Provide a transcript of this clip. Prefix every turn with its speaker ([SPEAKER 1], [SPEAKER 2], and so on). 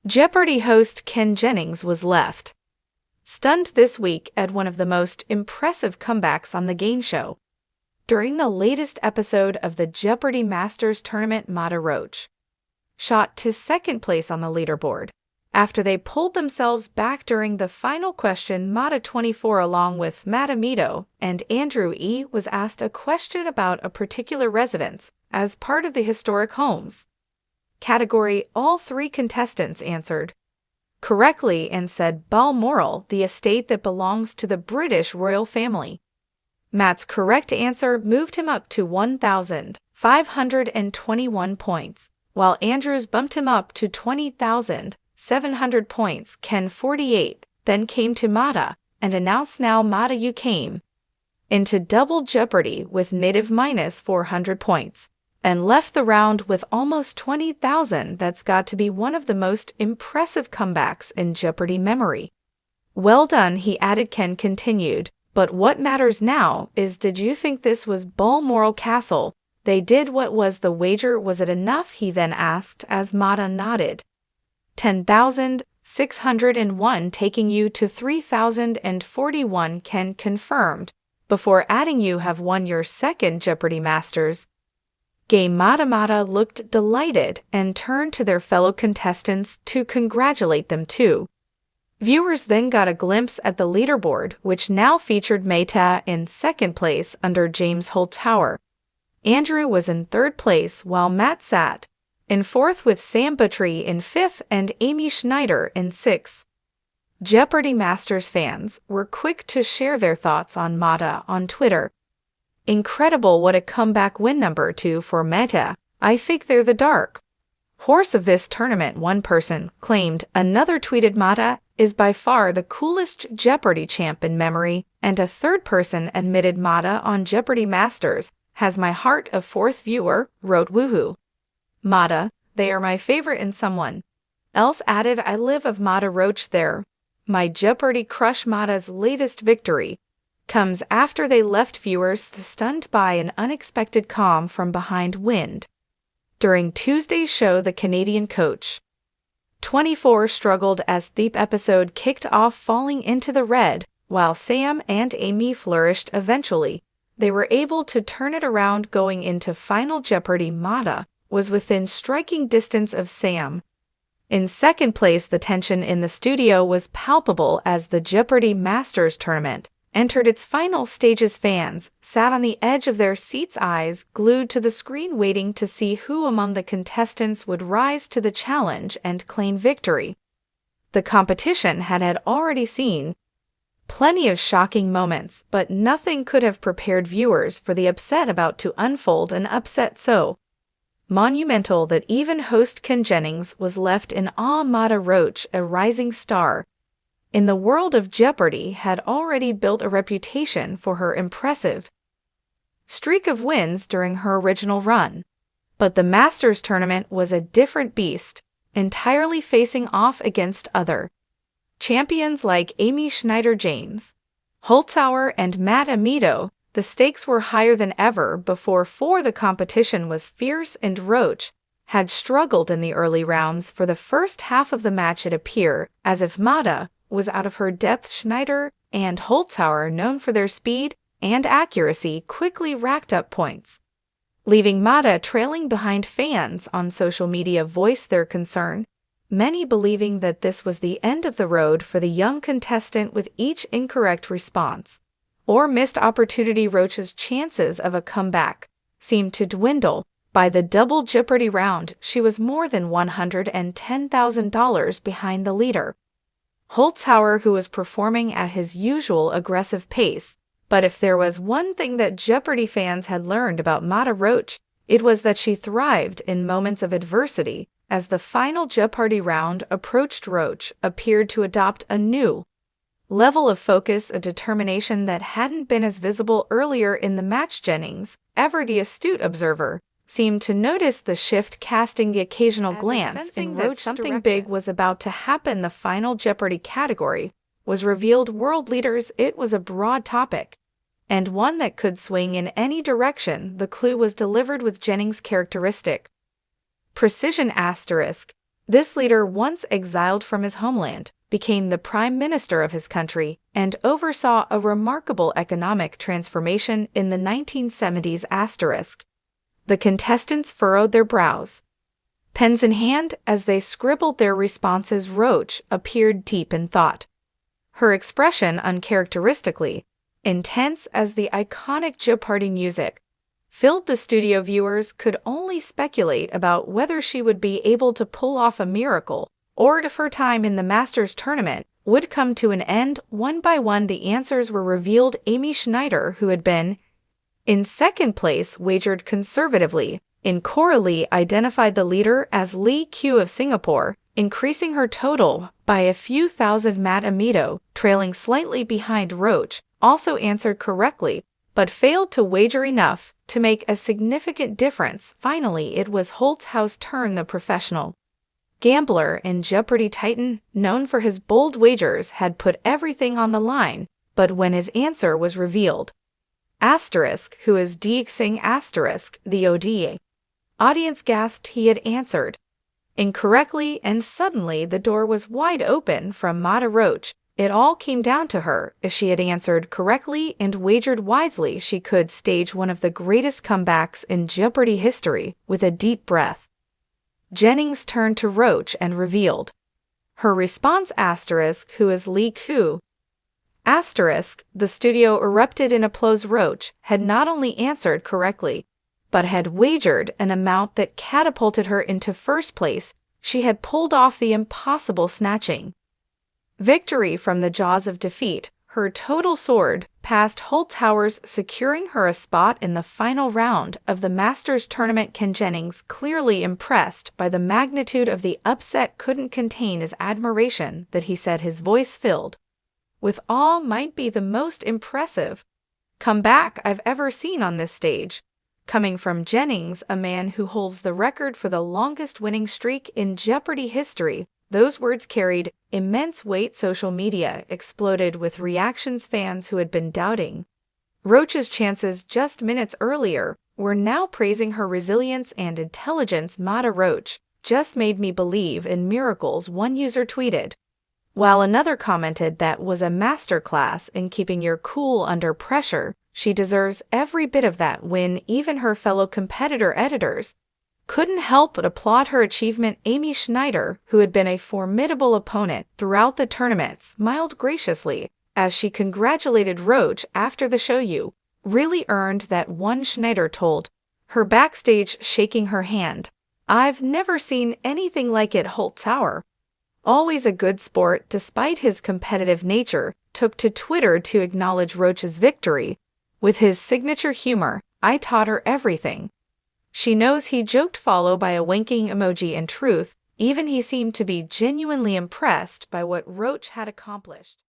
[SPEAKER 1] Jeopardy host Ken Jennings was left stunned this week at one of the most impressive comebacks on the game show. During the latest episode of the Jeopardy Masters tournament, Mattea Roach shot to second place on the leaderboard after they pulled themselves back during the final question. Mattea 24 along with Mattea and Andrew E. was asked a question about a particular residence as part of the historic homes category. All three contestants answered correctly and said Balmoral, the estate that belongs to the British royal family. Matt's correct answer moved him up to 1,521 points, while Andrew's bumped him up to 20,700 points. Ken 48 then came to Mattea and announced, "Now Mattea, you came into double jeopardy with native minus 400 points. And left the round with almost 20,000. That's got to be one of the most impressive comebacks in Jeopardy memory." "Well done," he added. Ken continued, "But what matters now is, did you think this was Balmoral Castle? They did. What was the wager? Was it enough?" he then asked as Mattea nodded. 10,601, taking you to 3,041, Ken confirmed, before adding, "You have won your second Jeopardy Masters game." Mattea looked delighted and turned to their fellow contestants to congratulate them too. Viewers then got a glimpse at the leaderboard, which now featured Mattea in second place under James Holzhauer. Andrew was in third place, while Matt sat in fourth with Sam Buttrey in fifth and Amy Schneider in sixth. Jeopardy Masters fans were quick to share their thoughts on Mattea on Twitter. "Incredible, what a comeback win. Number 2 for Mattea. I think they're the dark horse of this tournament," one person claimed. Another tweeted, "Mattea is by far the coolest Jeopardy champ in memory," and a third person admitted, "Mattea on Jeopardy Masters has my heart." A fourth viewer wrote, "Woohoo, Mattea, they are my favorite," and someone else added, "I live of Mattea Roach there. My Jeopardy crush." Mattea's latest victory comes after they left viewers stunned by an unexpected calm from behind wind. During Tuesday's show, the Canadian coach 24 struggled as the episode kicked off, falling into the red, while Sam and Amy flourished. Eventually, they were able to turn it around going into Final Jeopardy. Mattea was within striking distance of Sam. In second place, the tension in the studio was palpable as the Jeopardy Masters tournament entered its final stages. Fans sat on the edge of their seats, eyes glued to the screen, waiting to see who among the contestants would rise to the challenge and claim victory. The competition had already seen plenty of shocking moments, but nothing could have prepared viewers for the upset about to unfold, an upset so monumental that even host Ken Jennings was left in awe. Mattea Roach, a rising star in the world of Jeopardy, had already built a reputation for her impressive streak of wins during her original run. But the Masters tournament was a different beast, entirely facing off against other champions like Amy Schneider, James Holzhauer, and Mattea. The stakes were higher than ever before, for the competition was fierce, and Roach had struggled in the early rounds. For the first half of the match, it appeared as if Mattea was out of her depth. Schneider and Holzhauer, known for their speed and accuracy, quickly racked up points, leaving Mattea trailing behind. Fans on social media voiced their concern, many believing that this was the end of the road for the young contestant. With each incorrect response or missed opportunity, Roach's chances of a comeback seemed to dwindle. By the double Jeopardy round, she was more than $110,000 behind the leader, Holzhauer, who was performing at his usual aggressive pace. But if there was one thing that Jeopardy fans had learned about Mattea Roach, it was that she thrived in moments of adversity. As the final Jeopardy round approached, Roach appeared to adopt a new level of focus, a determination that hadn't been as visible earlier in the match. Jennings, ever the astute observer, seemed to notice the shift, casting the occasional glance in Roach's something big was about to happen. The final Jeopardy category was revealed. World leaders. It was a broad topic, and one that could swing in any direction. The clue was delivered with Jennings' characteristic precision. This leader, once exiled from his homeland, became the prime minister of his country and oversaw a remarkable economic transformation in the 1970s. The contestants furrowed their brows. Pens in hand, as they scribbled their responses, Roach appeared deep in thought. Her expression uncharacteristically intense as the iconic Jeopardy music filled the studio. Viewers could only speculate about whether she would be able to pull off a miracle or if her time in the Masters tournament would come to an end. One by one, the answers were revealed. Amy Schneider, who had been in second place, wagered conservatively. Incorrectly identified the leader as Lee Q of Singapore, increasing her total by a few thousand. Mattea, trailing slightly behind Roach, also answered correctly, but failed to wager enough to make a significant difference. Finally, it was Holtzhau's turn. The professional gambler and Jeopardy titan, known for his bold wagers, had put everything on the line, but when his answer was revealed, who is Dixing the ODA audience gasped. He had answered incorrectly, and suddenly the door was wide open from Mattea. Roach. It all came down to her. If she had answered correctly and wagered wisely, she could stage one of the greatest comebacks in Jeopardy history. With a deep breath, Jennings turned to Roach and revealed her response. Who is Lee Q? The studio erupted in applause. Roach had not only answered correctly, but had wagered an amount that catapulted her into first place. She had pulled off the impossible, snatching victory from the jaws of defeat. Her total soared past Holtzhauer's, securing her a spot in the final round of the Masters tournament. Ken Jennings, clearly impressed by the magnitude of the upset, couldn't contain his admiration that he said, his voice filled with awe, might be the most impressive comeback I've ever seen on this stage. Coming from Jennings, a man who holds the record for the longest winning streak in Jeopardy history, those words carried immense weight. Social media exploded with reactions. Fans who had been doubting Roach's chances just minutes earlier were now praising her resilience and intelligence. Mattea. Roach just made me believe in miracles, one user tweeted, while another commented that was a masterclass in keeping your cool under pressure. She deserves every bit of that win. Even her fellow competitor editors couldn't help but applaud her achievement. Amy Schneider, who had been a formidable opponent throughout the tournament, smiled graciously as she congratulated Roach after the show. You really earned that one, Schneider told her backstage, shaking her hand. I've never seen anything like it. Holtzhauer, always a good sport despite his competitive nature, took to Twitter to acknowledge Roach's victory. With his signature humor, I taught her everything she knows, he joked, followed by a winking emoji. In truth, even he seemed to be genuinely impressed by what Roach had accomplished.